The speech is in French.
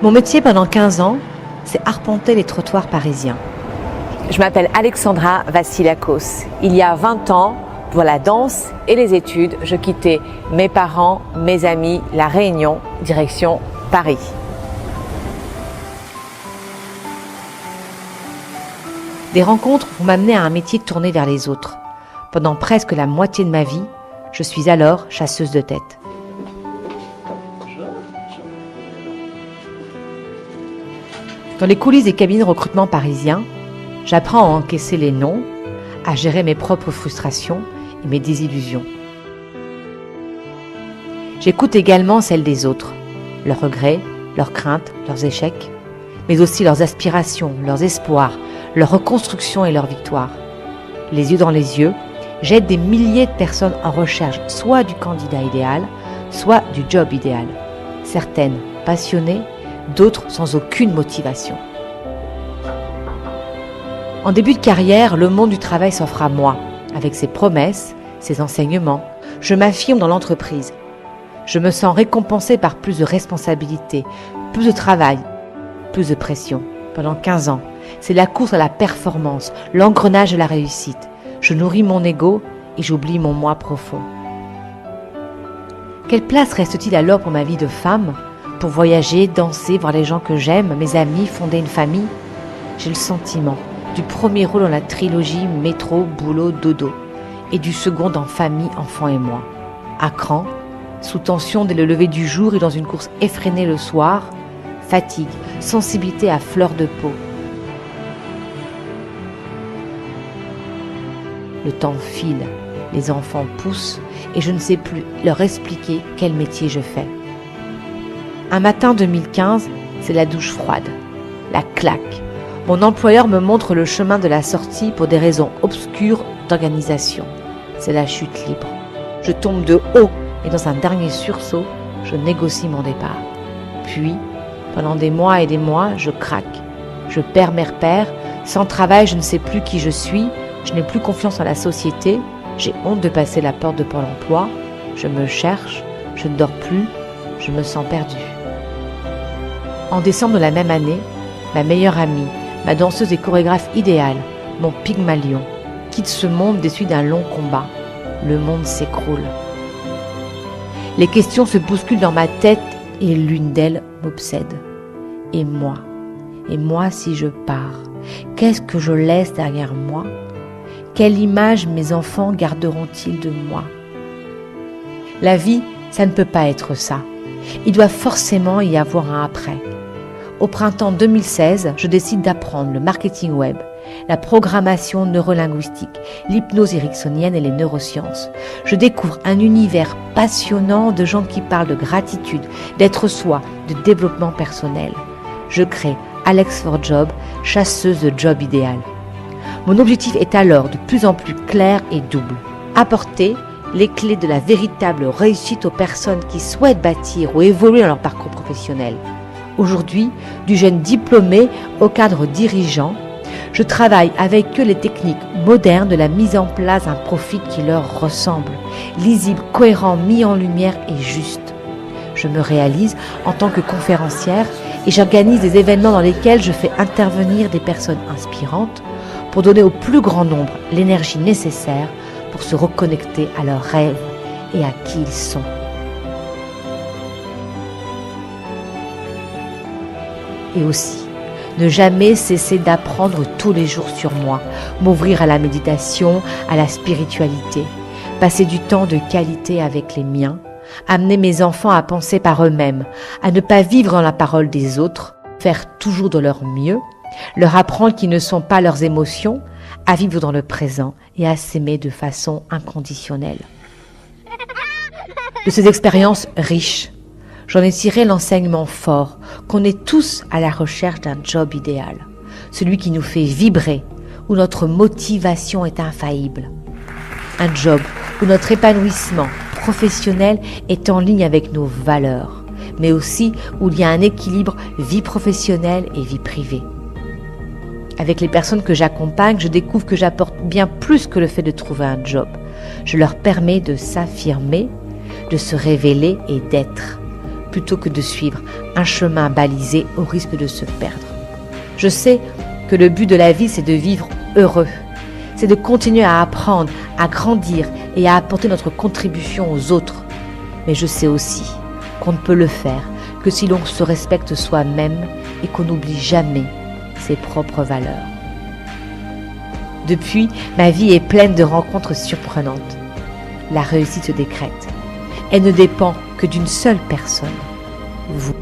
Mon métier pendant 15 ans, c'est arpenter les trottoirs parisiens. Je m'appelle Alexandra Vassiliakos. Il y a 20 ans, pour la danse et les études, je quittais mes parents, mes amis, la Réunion, direction Paris. Des rencontres vont m'amener à un métier tourné vers les autres. Pendant presque la moitié de ma vie, je suis alors chasseuse de tête. Dans les coulisses des cabinets de recrutement parisiens, j'apprends à encaisser les noms, à gérer mes propres frustrations et mes désillusions. J'écoute également celles des autres, leurs regrets, leurs craintes, leurs échecs, mais aussi leurs aspirations, leurs espoirs, leur reconstruction et leurs victoires. Les yeux dans les yeux, j'aide des milliers de personnes en recherche soit du candidat idéal, soit du job idéal. Certaines passionnées, d'autres sans aucune motivation. En début de carrière, le monde du travail s'offre à moi, avec ses promesses, ses enseignements. Je m'affirme dans l'entreprise. Je me sens récompensée par plus de responsabilités, plus de travail, plus de pression. Pendant 15 ans, c'est la course à la performance, l'engrenage de la réussite. Je nourris mon ego et j'oublie mon moi profond. Quelle place reste-t-il alors pour ma vie de femme ? Pour voyager, danser, voir les gens que j'aime, mes amis, fonder une famille? J'ai le sentiment du premier rôle dans la trilogie métro, boulot, dodo et du second dans famille, enfant et moi. À cran, sous tension dès le lever du jour et dans une course effrénée le soir, fatigue, sensibilité à fleur de peau. Le temps file, les enfants poussent et je ne sais plus leur expliquer quel métier je fais. Un matin 2015, c'est la douche froide, la claque. Mon employeur me montre le chemin de la sortie pour des raisons obscures d'organisation. C'est la chute libre. Je tombe de haut et dans un dernier sursaut, je négocie mon départ. Puis, pendant des mois et des mois, je craque. Je perds mes repères. Sans travail, je ne sais plus qui je suis. Je n'ai plus confiance en la société. J'ai honte de passer la porte de Pôle emploi. Je me cherche. Je ne dors plus. Je me sens perdue. En décembre de la même année, ma meilleure amie, ma danseuse et chorégraphe idéale, mon Pygmalion, quitte ce monde déçu d'un long combat. Le monde s'écroule. Les questions se bousculent dans ma tête et l'une d'elles m'obsède. Et moi si je pars, qu'est-ce que je laisse derrière moi? Quelle image mes enfants garderont-ils de moi? La vie, ça ne peut pas être ça. Il doit forcément y avoir un après. Au printemps 2016, je décide d'apprendre le marketing web, la programmation neurolinguistique, l'hypnose ericksonienne et les neurosciences. Je découvre un univers passionnant de gens qui parlent de gratitude, d'être soi, de développement personnel. Je crée Alex for Job, chasseuse de job idéal. Mon objectif est alors de plus en plus clair et double. Apporter les clés de la véritable réussite aux personnes qui souhaitent bâtir ou évoluer dans leur parcours professionnel. Aujourd'hui, du jeune diplômé au cadre dirigeant, je travaille avec eux les techniques modernes de la mise en place d'un profil qui leur ressemble, lisible, cohérent, mis en lumière et juste. Je me réalise en tant que conférencière et j'organise des événements dans lesquels je fais intervenir des personnes inspirantes pour donner au plus grand nombre l'énergie nécessaire pour se reconnecter à leurs rêves et à qui ils sont. Et aussi, ne jamais cesser d'apprendre tous les jours sur moi, m'ouvrir à la méditation, à la spiritualité, passer du temps de qualité avec les miens, amener mes enfants à penser par eux-mêmes, à ne pas vivre dans la parole des autres, faire toujours de leur mieux, leur apprendre qu'ils ne sont pas leurs émotions, à vivre dans le présent et à s'aimer de façon inconditionnelle. De ces expériences riches, j'en ai tiré l'enseignement fort qu'on est tous à la recherche d'un job idéal, celui qui nous fait vibrer, où notre motivation est infaillible. Un job où notre épanouissement professionnel est en ligne avec nos valeurs, mais aussi où il y a un équilibre vie professionnelle et vie privée. Avec les personnes que j'accompagne, je découvre que j'apporte bien plus que le fait de trouver un job. Je leur permets de s'affirmer, de se révéler et d'être. plutôt que de suivre un chemin balisé au risque de se perdre. Je sais que le but de la vie, c'est de vivre heureux. C'est de continuer à apprendre, à grandir et à apporter notre contribution aux autres. Mais je sais aussi qu'on ne peut le faire que si l'on se respecte soi-même et qu'on n'oublie jamais ses propres valeurs. Depuis, ma vie est pleine de rencontres surprenantes. La réussite se décrète. Elle ne dépend que d'une seule personne, vous.